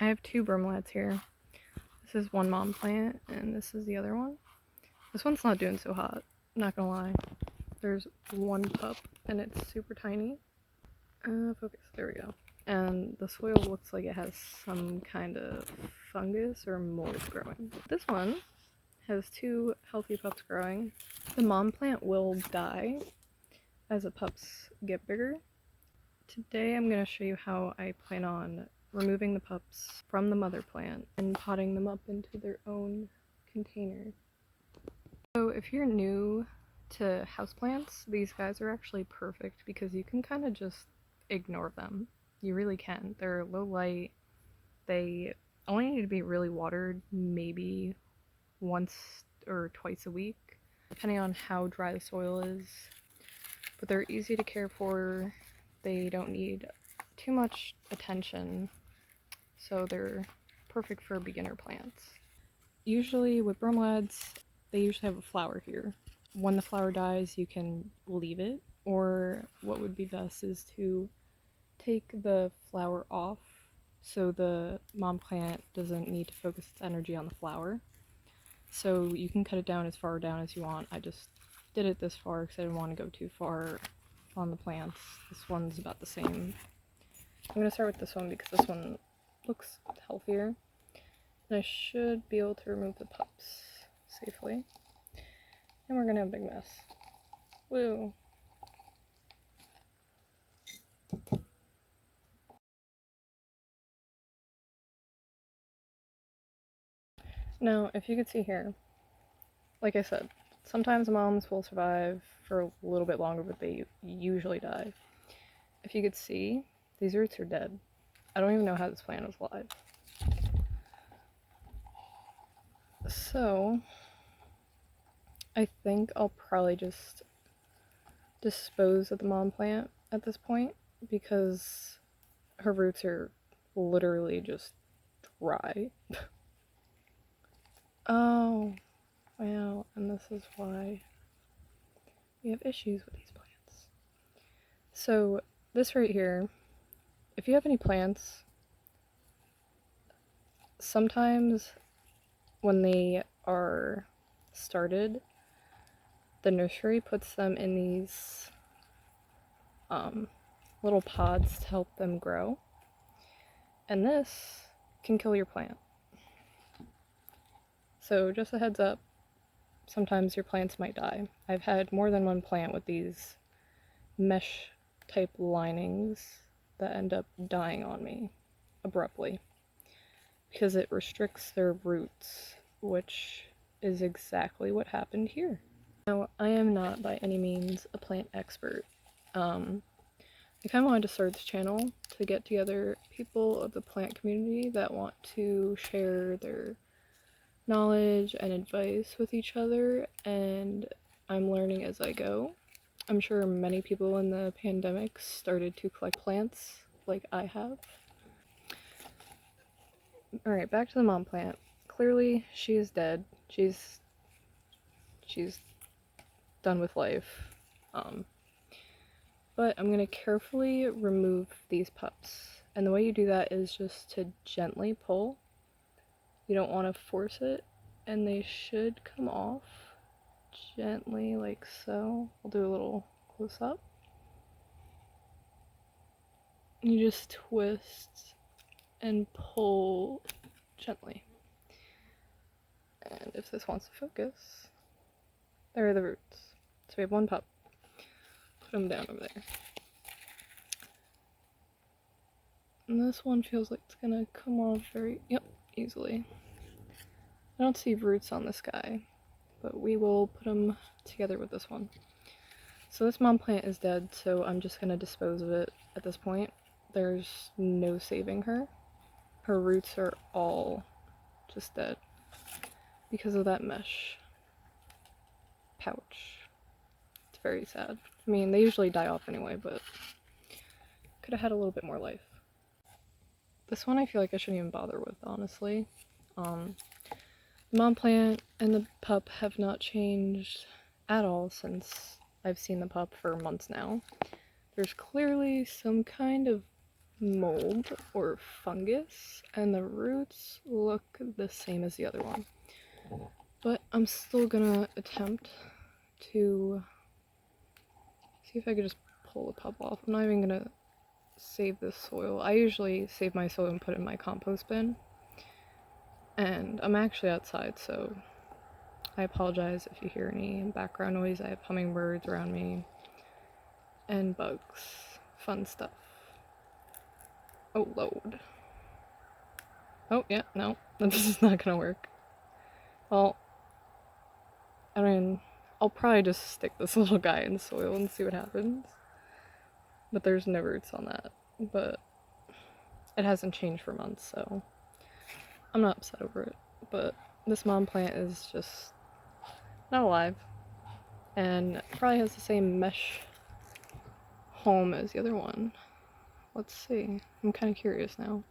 I have two bromeliads here. This is one mom plant, and this is the other one. This one's not doing so hot, not gonna lie. There's one pup, and it's super tiny. Focus, there we go. And the soil looks like it has some kind of fungus or mold growing. This one has two healthy pups growing. The mom plant will die as the pups get bigger. Today I'm going to show you how I plan on removing the pups from the mother plant and potting them up into their own container. So if you're new to houseplants, these guys are actually perfect because you can kind of just ignore them. You really can. They're low light. They only need to be really watered maybe once or twice a week, depending on how dry the soil is. But they're easy to care for. They don't need too much attention, so they're perfect for beginner plants. Usually with bromeliads, they usually have a flower here. When the flower dies, you can leave it, or what would be best is to take the flower off so the mom plant doesn't need to focus its energy on the flower. So you can cut it down as far down as you want. I just did it this far because I didn't want to go too far on the plants. This one's about the same. I'm going to start with this one because this one looks healthier. And I should be able to remove the pups safely. And we're going to have a big mess. Woo! Now, if you could see here, like I said, sometimes moms will survive for a little bit longer, but they usually die. If you could see, these roots are dead. I don't even know how this plant is alive. So, I think I'll probably just dispose of the mom plant at this point because her roots are literally just dry. Oh, wow, and this is why we have issues with these plants. So, this right here, if you have any plants, sometimes when they are started, the nursery puts them in these little pods to help them grow, and this can kill your plant. So just a heads up, sometimes your plants might die. I've had more than one plant with these mesh type linings that end up dying on me abruptly because it restricts their roots, which is exactly what happened here. Now, I am not by any means a plant expert. I kind of wanted to start this channel to get together people of the plant community that want to share their knowledge and advice with each other, and I'm learning as I go. I'm sure many people in the pandemic started to collect plants like I have. Alright, back to the mom plant. Clearly, she is dead. She's done with life. But I'm going to carefully remove these pups. And the way you do that is just to gently pull. You don't want to force it. And they should come off gently like so. I'll do a little close up. You just twist and pull gently. And if this wants to focus, there are the roots. So we have one pup. Put him down over there. And this one feels like it's gonna come off very, easily. I don't see roots on this guy, but we will put them together with this one. So this mom plant is dead, so I'm just gonna dispose of it at this point. There's no saving her. Her roots are all just dead because of that mesh pouch. It's very sad. I mean, they usually die off anyway, but could have had a little bit more life. This one I feel like I shouldn't even bother with, honestly. The mom plant and the pup have not changed at all since I've seen the pup for months now. There's clearly some kind of mold or fungus, and the roots look the same as the other one. But I'm still gonna attempt to see if I could just pull the pup off. I'm not even gonna save this soil. I usually save my soil and put it in my compost bin. And I'm actually outside, so I apologize if you hear any background noise. I have hummingbirds around me and bugs. Fun stuff. Oh, load. Oh, yeah, no. This is not gonna work. Well, I mean, I'll probably just stick this little guy in soil and see what happens. But there's no roots on that. But it hasn't changed for months, so I'm not upset over it. But this mom plant is just not alive. And probably has the same mesh home as the other one. Let's see. I'm kind of curious now.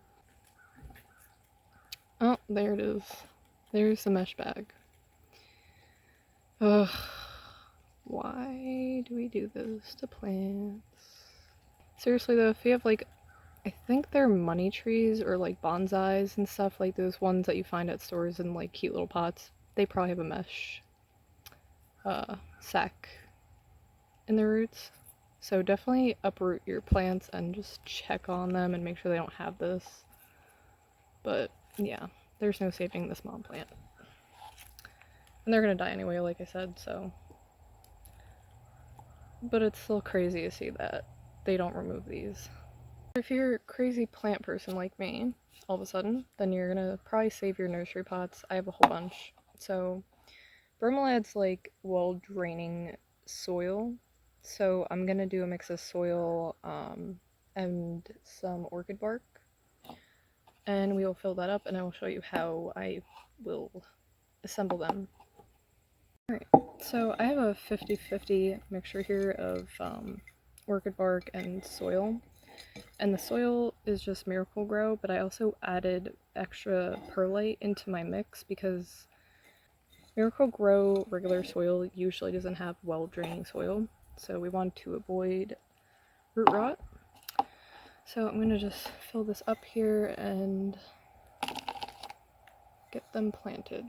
Oh, there it is. There's the mesh bag. Ugh. Why do we do this to plants? Seriously though, if you have like, I think they're money trees or like bonsais and stuff, like those ones that you find at stores in like cute little pots, they probably have a mesh sack in the roots. So definitely uproot your plants and just check on them and make sure they don't have this. But yeah, there's no saving this mom plant. And they're gonna die anyway, like I said, so. But it's still crazy to see that they don't remove these. If you're a crazy plant person like me, all of a sudden, then you're gonna probably save your nursery pots. I have a whole bunch. So, bromeliads like well draining soil. So I'm gonna do a mix of soil and some orchid bark. And we will fill that up and I will show you how I will assemble them. Alright, so I have a 50-50 mixture here of orchid bark and soil. And the soil is just Miracle Grow, but I also added extra perlite into my mix because Miracle Grow regular soil usually doesn't have well-draining soil. So we want to avoid root rot. So I'm going to just fill this up here and get them planted.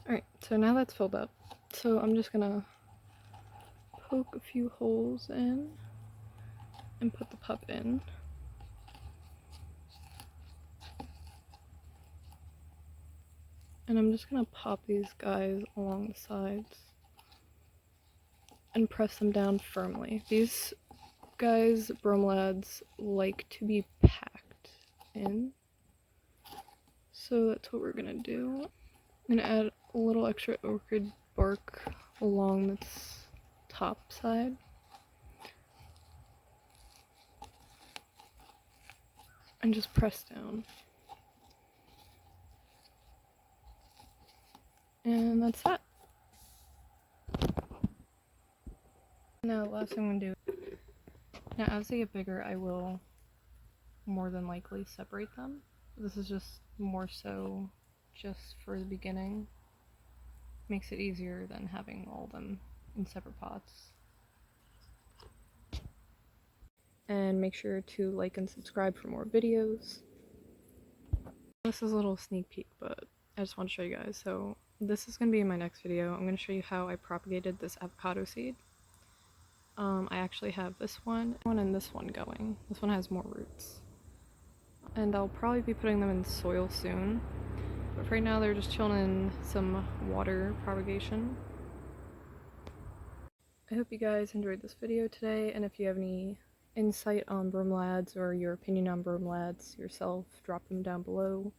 Alright, so now that's filled up. So I'm just gonna poke a few holes in and put the pup in. And I'm just gonna pop these guys along the sides and press them down firmly. These guys, bromeliads, like to be packed in. So that's what we're gonna do. I'm gonna add a little extra orchid bark along this top side. And just press down. And that's that. Now the last thing I'm gonna do, now as they get bigger I will more than likely separate them. This is just more so just for the beginning. Makes it easier than having all of them in separate pots. And make sure to like and subscribe for more videos. This is a little sneak peek, but I just want to show you guys. So this is going to be in my next video. I'm going to show you how I propagated this avocado seed. I actually have this one and this one going. This one has more roots. And I'll probably be putting them in soil soon. But right now they're just chilling in some water propagation. I hope you guys enjoyed this video today, and if you have any insight on bromeliads or your opinion on bromeliads yourself, drop them down below.